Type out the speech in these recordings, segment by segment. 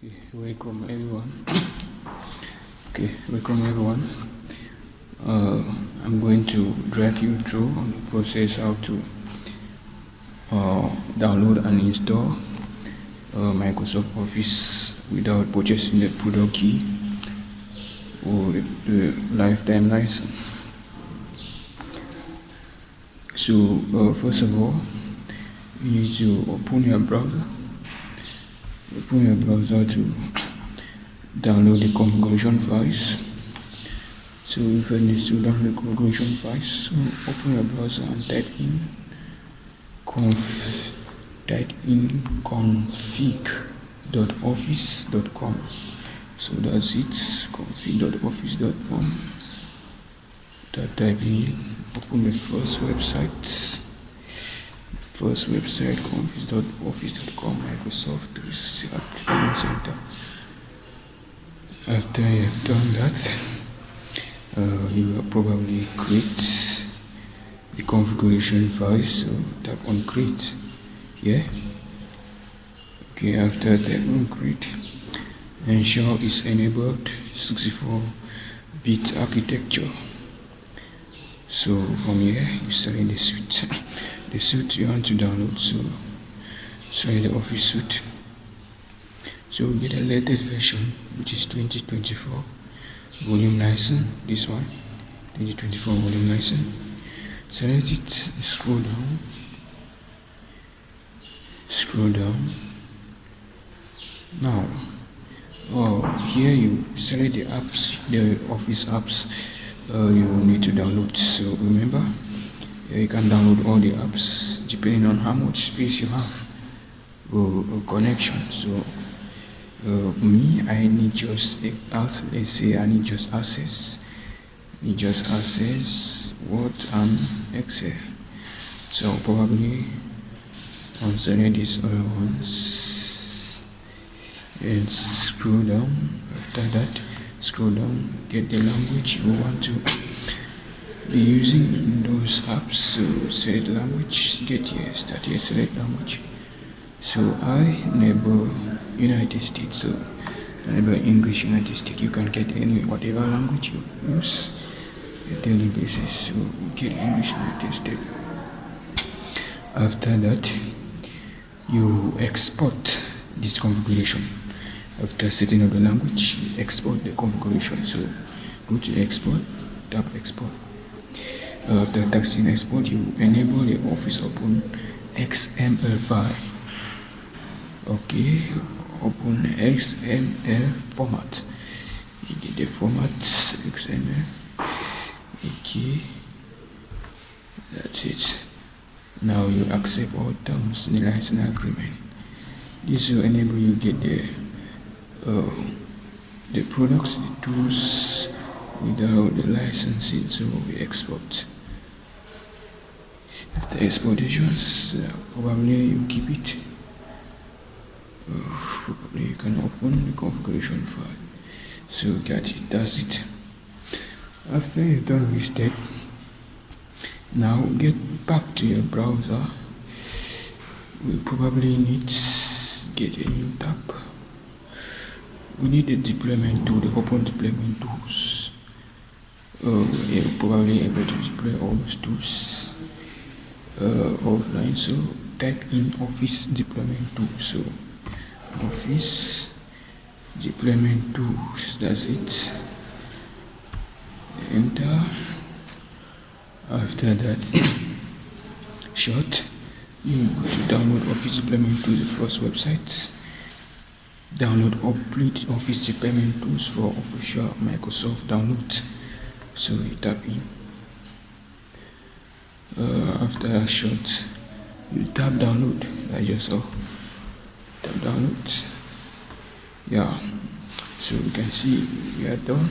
Okay, welcome everyone. Welcome everyone. I'm going to drive you through the process how to download and install Microsoft Office without purchasing the product key or the lifetime license. So first of all, you need to open your browser. Open your browser to download the configuration files. So if you need to download the configuration files, so open your browser and type in config.office.com. So that's it, config.office.com. Type in, open the first website, config.office.com, Microsoft 365 Application Center. After you have done that, you will probably create the configuration file. So tap on create here. Okay, after tap on create, ensure is enabled 64-bit architecture. So from here you select the suite. The suite you want to download, so select the Office suite. So get the latest version, which is 2024 volume license. This one, 2024 volume license. Select it, scroll down. Now, here you select the apps, the Office apps you need to download. So remember, you can download all the apps depending on how much space you have or connection. So me, I need just let's say I need just access Word and Excel. So probably I'll select these other ones and scroll down. After that, scroll down, get the language you want to be using in those apps. So select language, get here, start here, select language. So I enable United States, so enable English United States. You can get whatever language you use on a daily basis. So get English United States. After that, you export this configuration. After setting up the language, you export the configuration. So go to export, tap export. After taxing export, you enable the Office Open XML file. Okay, open XML format. You get the format XML. Okay, that's it. Now you accept all terms in the license agreement. This will enable you get the products, the tools without the licensing. So we export. After exportations, probably you keep it. Probably you can open the configuration file. So got it, that's it. After you've done this step, now get back to your browser. We probably need to get a new tab. We need the deployment tool, the open deployment tools. You're probably able to deploy all those tools offline. So type in Office deployment tool. So Office deployment tools, that's it. Enter. After that, short, you go to download Office deployment tools, the first website. Download complete Office deployment tools for official Microsoft download. So you tap in. After a short, you tap download. I just saw. Tap download. Yeah. So you can see we are done.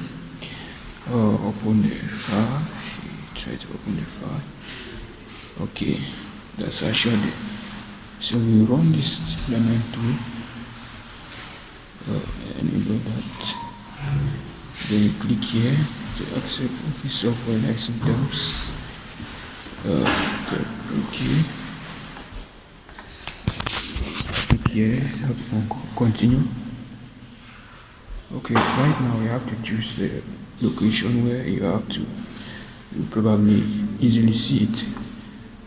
Open the file. Try to open the file. Okay, that's I showed it. So we run this deployment tool. Enable that. Then you click here to accept Office software license terms. Okay. Click here, continue. Okay, right now you have to choose the location where you probably easily see it.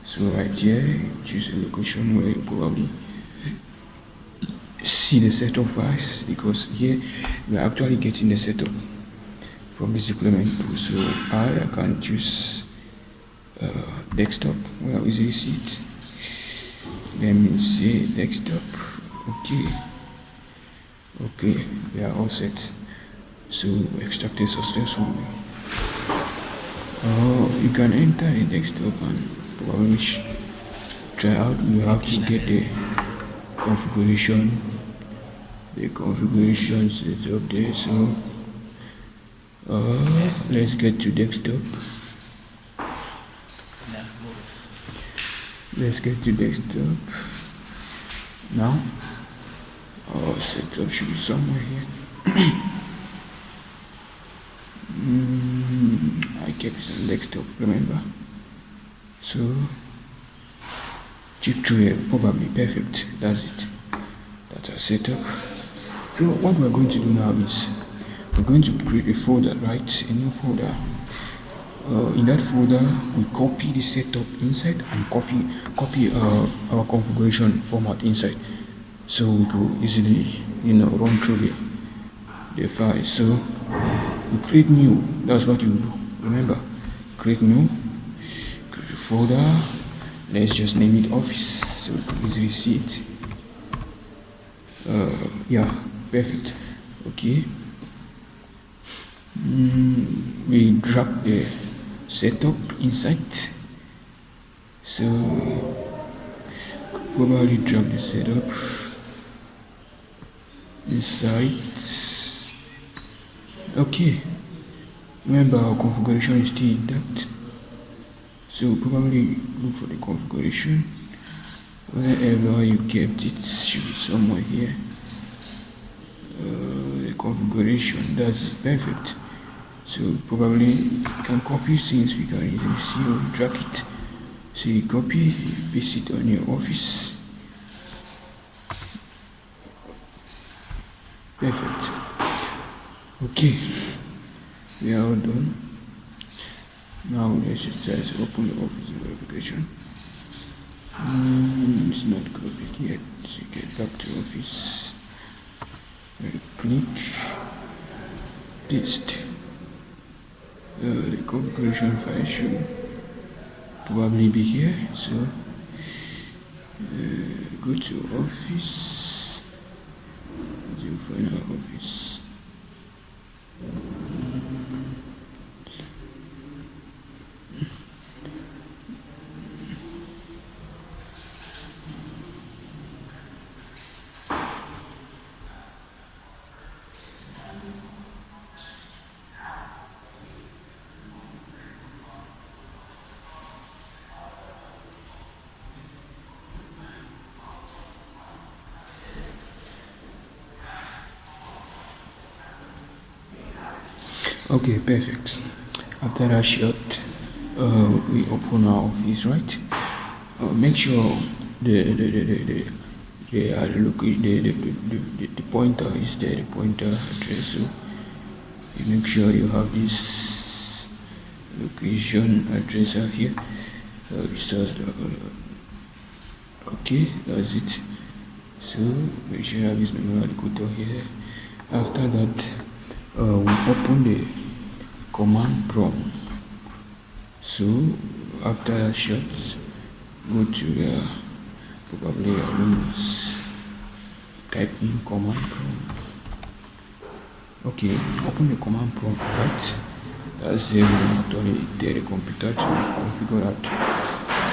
So right here, choose a location where you probably see the setup files, because here we are actually getting the setup from this deployment tool. So I can choose desktop where I easily see it. Let me say desktop. Okay, we are all set. So extracted successfully. You can enter the desktop and probably try out. You have to get the configuration. The configuration is up there. So let's get to desktop. Let's get to desktop. Now our setup should be somewhere here. I kept it on desktop, remember? So check through here, probably perfect. That's it. That's our setup. So what we're going to do now is we're going to create a folder, right? A new folder. In that folder, we copy the setup inside and copy our configuration format inside, so we could easily, run through the file. So we create new. That's what you do. Remember, create new, create a folder. Let's just name it office so we can easily see it. Yeah, perfect. Okay. We drag the setup inside. So probably drag the setup inside. Okay. Remember, our configuration is still intact. So probably look for the configuration. Wherever you kept it should be somewhere here. The configuration, that's perfect. So probably you can copy since we can easily see, or drag it. So you copy, paste it on your office. Perfect. Okay, we are all done. Now let's just try to open the office verification. It's not copied yet. So get back to office. Right click, paste. The configuration file should probably be here. So go to office. You find our office. Okay, perfect. After that shot, we open our office, right? Make sure the pointer is there, the pointer address. So you make sure you have this location address here. Okay, that's it. So make sure you have this memory decoder here. After that, we open the command prompt. So after that shot, go to probably Windows, type in command prompt. Okay, open the command prompt, right? That's the actually the computer to configure that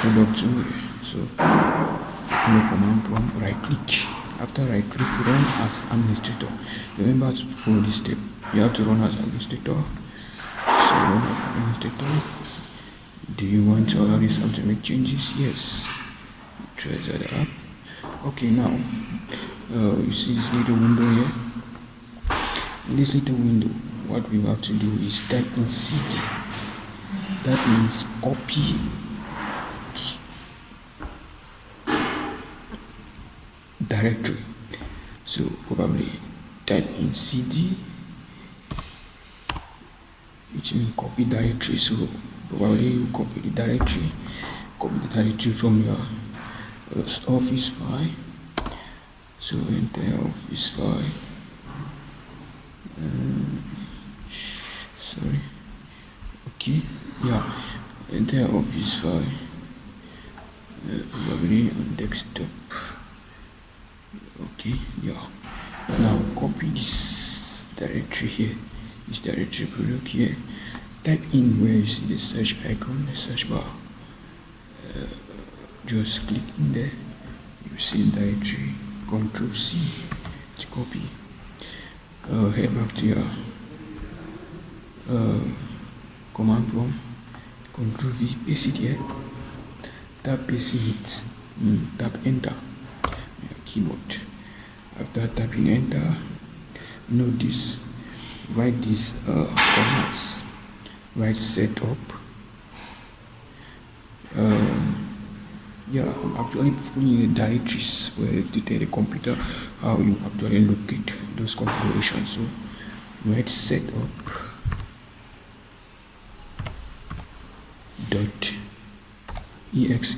product to. So open the command prompt, right click. After right click, run as administrator. Remember to follow this step. You have to run as administrator. So run as administrator. Do you want to allow yourself to make changes? Yes. Try that up. Okay, now you see this little window here. In this little window, what we have to do is type in cd. That means copy directory. So probably type in cd which means copy directory. So probably you copy the directory from your office file. So enter office file. Sorry. Okay. Yeah. Enter office file. Probably on desktop. Okay. Yeah. Now copy this directory here. This directory product here. Type in where you see the search icon, the search bar. Just click in there. You see the directory. Control C to copy. Head back to your command prompt. Control V, paste it here. Tap paste it. Tap enter. Your keyboard. After tapping enter, note this. Write these commands. Write setup. Yeah, I'm actually putting the directories where to tell the computer how you actually locate those configurations. So write setup dot exe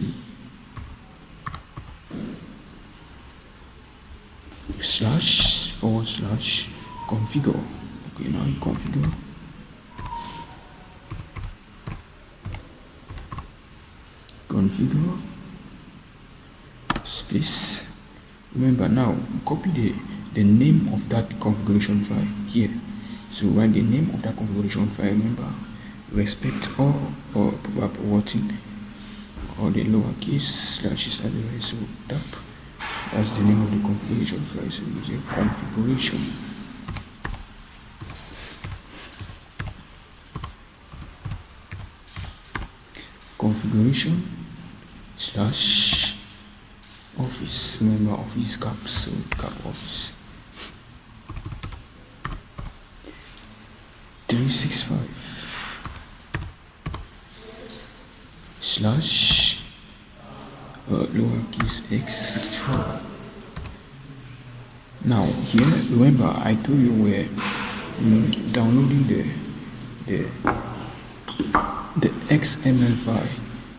// configure. Okay, now you configure. Space. Remember now, copy the name of that configuration file here. So write the name of that configuration file. Remember, respect all or wording or the lowercase slashes at the right. So tap. That's the name of the configuration file. So use a configuration / office. Remember office caps, so cap office 365 / lowercase x64. Now here, remember I told you we're downloading the XML file.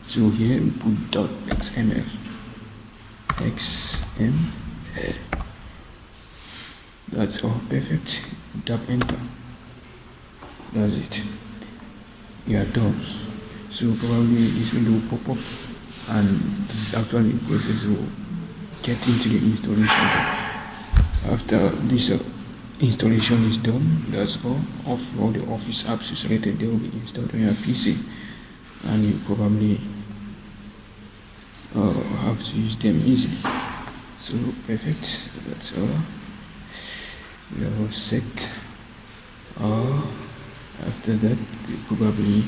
So here we put .xml. XML. That's all perfect. Tap enter. That's it. You are done. So probably this window will pop up, and this is actually the process will get into the installation. After this installation is done, that's all of all the Office apps you selected. They will be installed on your PC, and you probably have to use them easily. So perfect. That's all. We are all set. After that, you probably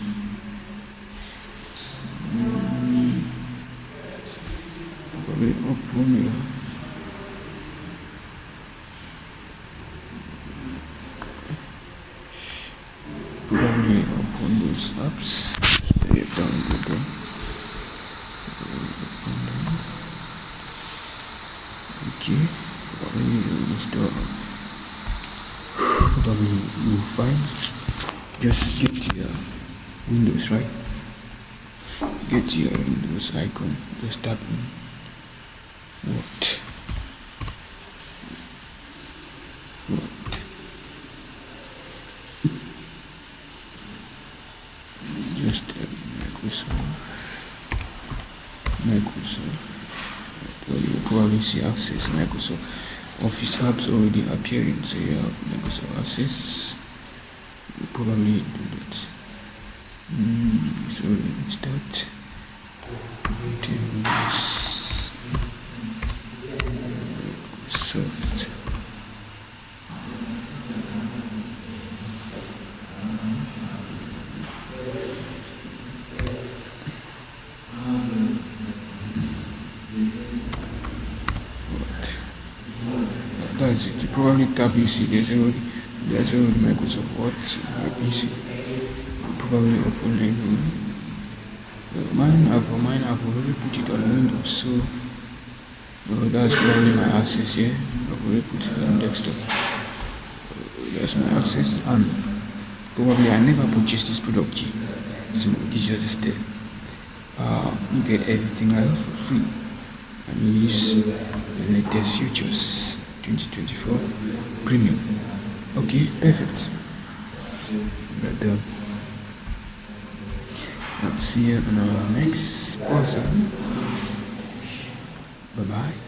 open your open those apps. Stay download them. Okay, probably install. Probably you will find. Just get your Windows, right? Get your Windows icon. Just tap in Word. Just Microsoft. Well, you probably see Access Microsoft Office apps already appearing. So you have Microsoft Access. You probably do that. So start. Microsoft. That's it. You probably tap PC. There's already Microsoft Word on your PC. You probably open a new. Mine I've already put it on Windows, so that's probably my access here. I've already put it on desktop. That's my access, and Probably I never purchased this product here, so this is just a step. You get everything else for free and you use the latest features 2024 premium. Okay, perfect. We're done. I'll see you on our next sponsor. Bye bye.